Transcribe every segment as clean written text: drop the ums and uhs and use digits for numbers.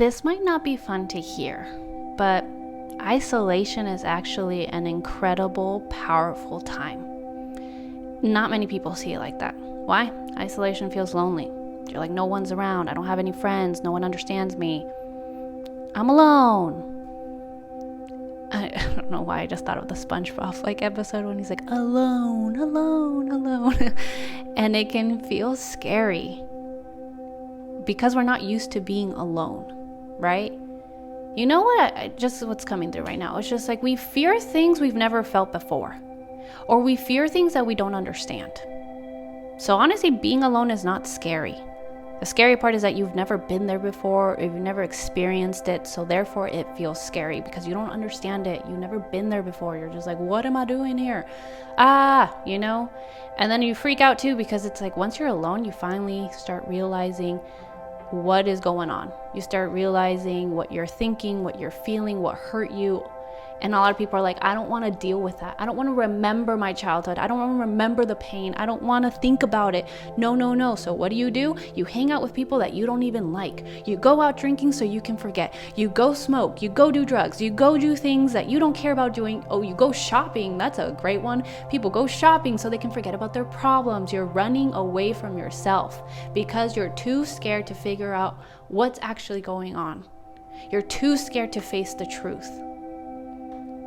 This might not be fun to hear, but isolation is actually an incredible, powerful time. Not many people see it like that. Why? Isolation feels lonely. You're like, no one's around. I don't have any friends. No one understands me. I'm alone. I don't know why I just thought of the SpongeBob episode when he's like, alone, alone, alone. And it can feel scary because we're not used to being alone, right? You know what? Just what's coming through right now. It's just like we fear things we've never felt before, or we fear things that we don't understand. So honestly, being alone is not scary. The scary part is that you've never been there before, or you've never experienced it, so therefore it feels scary because you don't understand it. You've never been there before. You're just like, what am I doing here? And then you freak out too because it's like once you're alone, you finally start realizing what is going on. You start realizing what you're thinking, what you're feeling, what hurt you. And a lot of people are like, I don't want to deal with that. I don't want to remember my childhood. I don't want to remember the pain. I don't want to think about it. No. So what do? You hang out with people that you don't even like. You go out drinking so you can forget. You go smoke. You go do drugs. You go do things that you don't care about doing. Oh, you go shopping. That's a great one. People go shopping so they can forget about their problems. You're running away from yourself because you're too scared to figure out what's actually going on. You're too scared to face the truth.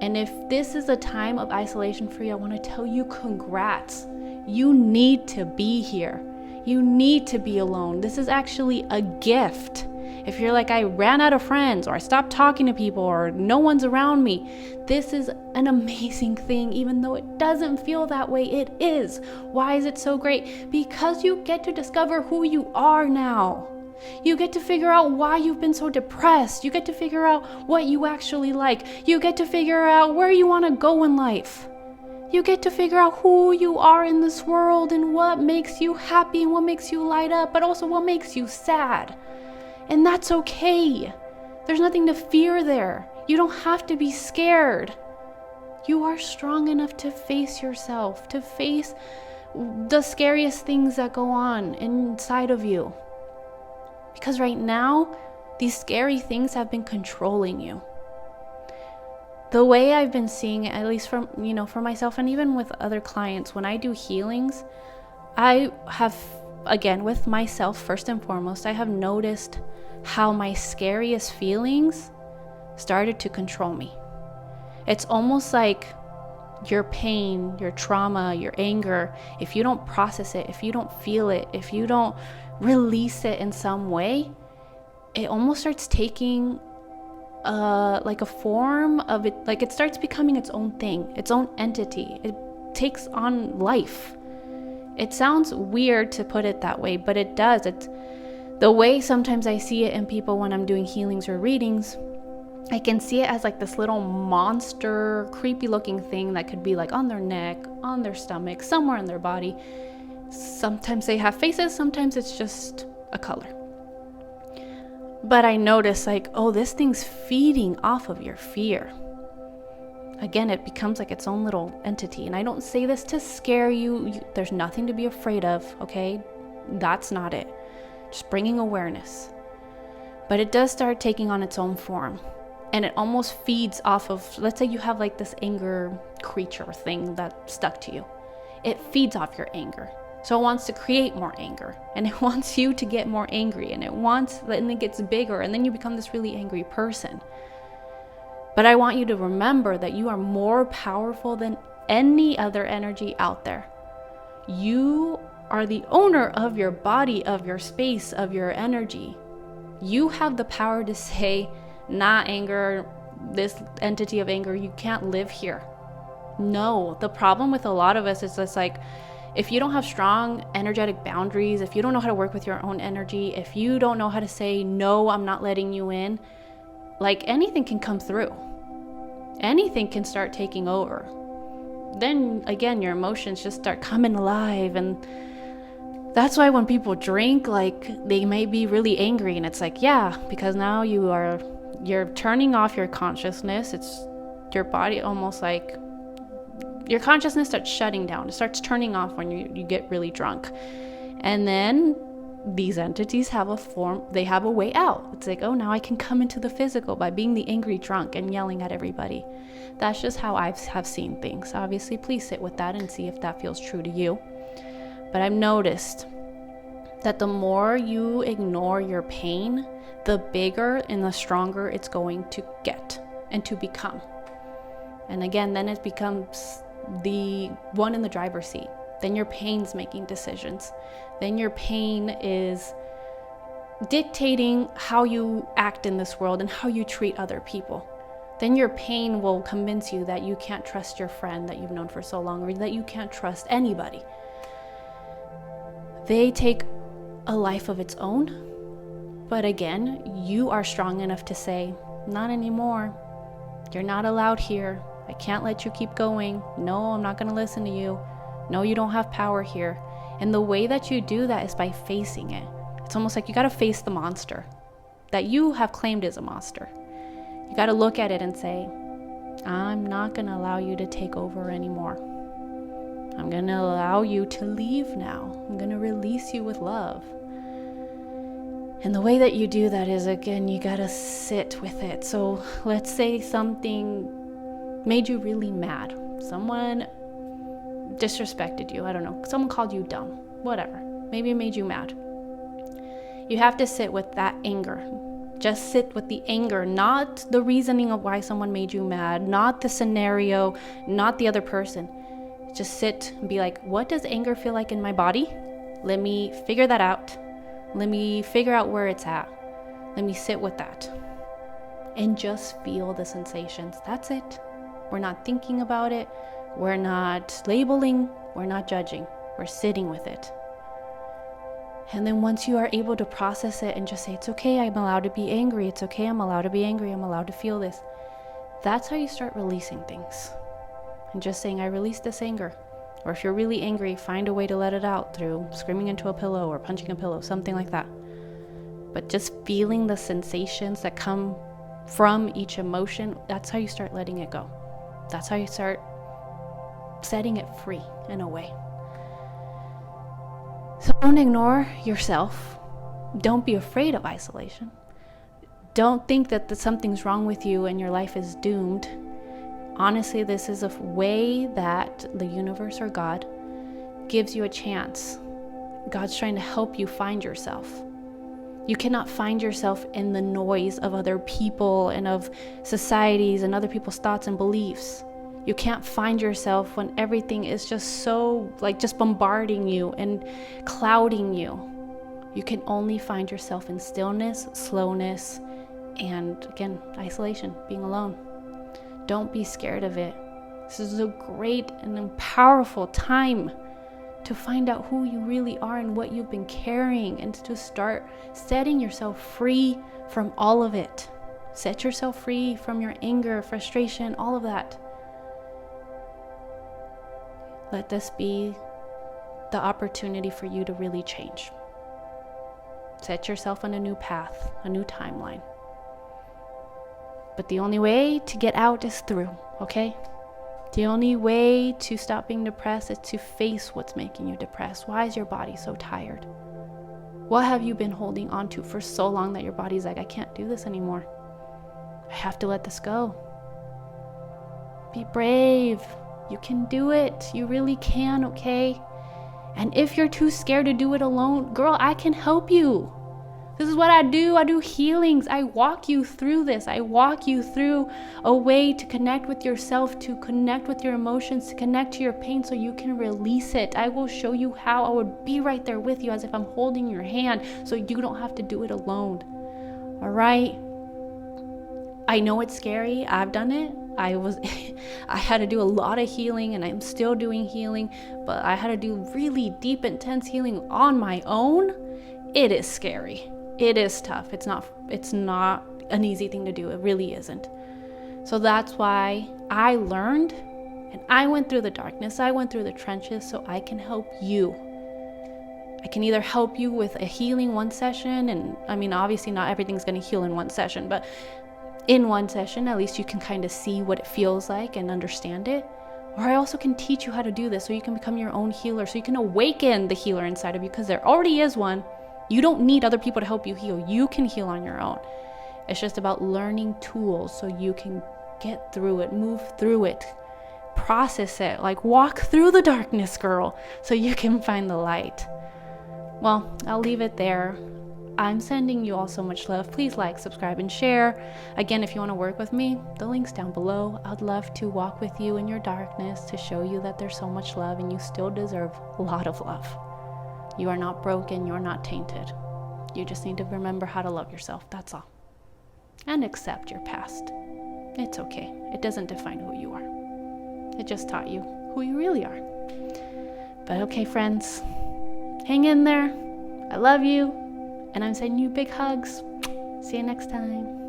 And if this is a time of isolation for you, I want to tell you congrats. You need to be here. You need to be alone. This is actually a gift. If you're like, I ran out of friends, or I stopped talking to people, or no one's around me, this is an amazing thing. Even though it doesn't feel that way, it is. Why is it so great? Because you get to discover who you are now. You get to figure out why you've been so depressed. You get to figure out what you actually like. You get to figure out where you want to go in life. You get to figure out who you are in this world and what makes you happy and what makes you light up, but also what makes you sad. And that's okay. There's nothing to fear there. You don't have to be scared. You are strong enough to face yourself, to face the scariest things that go on inside of you. Because right now, these scary things have been controlling you. The way I've been seeing it, at least for myself and even with other clients, when I do healings, I have, again, with myself first and foremost, I have noticed how my scariest feelings started to control me. It's almost like your pain, your trauma, your anger, if you don't process it, if you don't feel it, if you don't release it in some way, it almost starts taking a form of it. Like it starts becoming its own thing, its own entity. It takes on life. It sounds weird to put it that way, but it does. It's the way sometimes I see it in people when I'm doing healings or readings. I can see it as like this little monster, creepy looking thing that could be like on their neck, on their stomach, somewhere in their body. Sometimes they have faces, sometimes it's just a color. But I notice this thing's feeding off of your fear. Again, it becomes like its own little entity. And I don't say this to scare you. There's nothing to be afraid of, okay? That's not it. Just bringing awareness. But it does start taking on its own form. And it almost feeds off of, let's say you have like this anger creature thing that stuck to you. It feeds off your anger. So it wants to create more anger, and it wants you to get more angry, and it gets bigger, and then you become this really angry person. But I want you to remember that you are more powerful than any other energy out there. You are the owner of your body, of your space, of your energy. You have the power to say, nah, anger, this entity of anger, you can't live here. No, the problem with a lot of us is just like, if you don't have strong energetic boundaries, if you don't know how to work with your own energy, if you don't know how to say, no, I'm not letting you in, like anything can come through. Anything can start taking over. Then again, your emotions just start coming alive. And that's why when people drink, like they may be really angry. And it's like, yeah, because now you're turning off your consciousness. It's your body almost like, your consciousness starts shutting down. It starts turning off when you get really drunk. And then these entities have a form, they have a way out. It's like, oh, now I can come into the physical by being the angry drunk and yelling at everybody. That's just how I have seen things. Obviously, please sit with that and see if that feels true to you. But I've noticed that the more you ignore your pain, the bigger and the stronger it's going to get and to become. And again, then it becomes the one in the driver's seat. Then your pain's making decisions. Then your pain is dictating how you act in this world and how you treat other people. Then your pain will convince you that you can't trust your friend that you've known for so long, or that you can't trust anybody. They take a life of its own. But again, you are strong enough to say, not anymore. You're not allowed here. I can't let you keep going. No, I'm not going to listen to you. No, you don't have power here. And the way that you do that is by facing it. It's almost like you got to face the monster that you have claimed is a monster. You got to look at it and say, I'm not going to allow you to take over anymore. I'm going to allow you to leave now. I'm going to release you with love. And the way that you do that is, again, you got to sit with it. So let's say something made you really mad. Someone disrespected you. I don't know. Someone called you dumb. Whatever. Maybe it made you mad. You have to sit with that anger. Just sit with the anger, not the reasoning of why someone made you mad, not the scenario, not the other person. Just sit and be like, what does anger feel like in my body? Let me figure that out. Let me figure out where it's at. Let me sit with that. And just feel the sensations. That's it. We're not thinking about it. We're not labeling. We're not judging. We're sitting with it. And then once you are able to process it and just say, it's okay, I'm allowed to be angry. It's okay, I'm allowed to be angry. I'm allowed to feel this. That's how you start releasing things. And just saying, I release this anger. Or if you're really angry, find a way to let it out through screaming into a pillow or punching a pillow, something like that. But just feeling the sensations that come from each emotion, that's how you start letting it go. That's how you start setting it free in a way. So don't ignore yourself. Don't be afraid of isolation. Don't think that something's wrong with you and your life is doomed. Honestly, this is a way that the universe or God gives you a chance. God's trying to help you find yourself. You cannot find yourself in the noise of other people and of societies and other people's thoughts and beliefs. You can't find yourself when everything is just so, just bombarding you and clouding you. You can only find yourself in stillness, slowness, and again, isolation, being alone. Don't be scared of it. This is a great and powerful time to find out who you really are and what you've been carrying, and to start setting yourself free from all of it. Set yourself free from your anger, frustration, all of that. Let this be the opportunity for you to really change. Set yourself on a new path, a new timeline. But the only way to get out is through, okay? The only way to stop being depressed is to face what's making you depressed. Why is your body so tired? What have you been holding on to for so long that your body's like, I can't do this anymore. I have to let this go. Be brave. You can do it. You really can, okay? And if you're too scared to do it alone, girl, I can help you. This is what I do. I do healings. I walk you through this. I walk you through a way to connect with yourself, to connect with your emotions, to connect to your pain so you can release it. I will show you how. I would be right there with you as if I'm holding your hand so you don't have to do it alone. All right? I know it's scary. I've done it. I had to do a lot of healing, and I'm still doing healing, but I had to do really deep, intense healing on my own. It is scary. It is tough. It's not an easy thing to do. It really isn't. So that's why I learned, and I went through the darkness. I went through the trenches so I can help you. I can either help you with a healing one session, and I mean, obviously not everything's going to heal in one session, but in one session, at least you can kind of see what it feels like and understand it. Or I also can teach you how to do this so you can become your own healer, so you can awaken the healer inside of you, because there already is one. You don't need other people to help you heal. You can heal on your own. It's just about learning tools so you can get through it, move through it, process it, like walk through the darkness, girl, so you can find the light. Well, I'll leave it there. I'm sending you all so much love. Please like, subscribe, and share. Again, if you want to work with me, the link's down below. I'd love to walk with you in your darkness to show you that there's so much love and you still deserve a lot of love. You are not broken. You're not tainted. You just need to remember how to love yourself. That's all. And accept your past. It's okay. It doesn't define who you are. It just taught you who you really are. But okay, friends, hang in there. I love you. And I'm sending you big hugs. See you next time.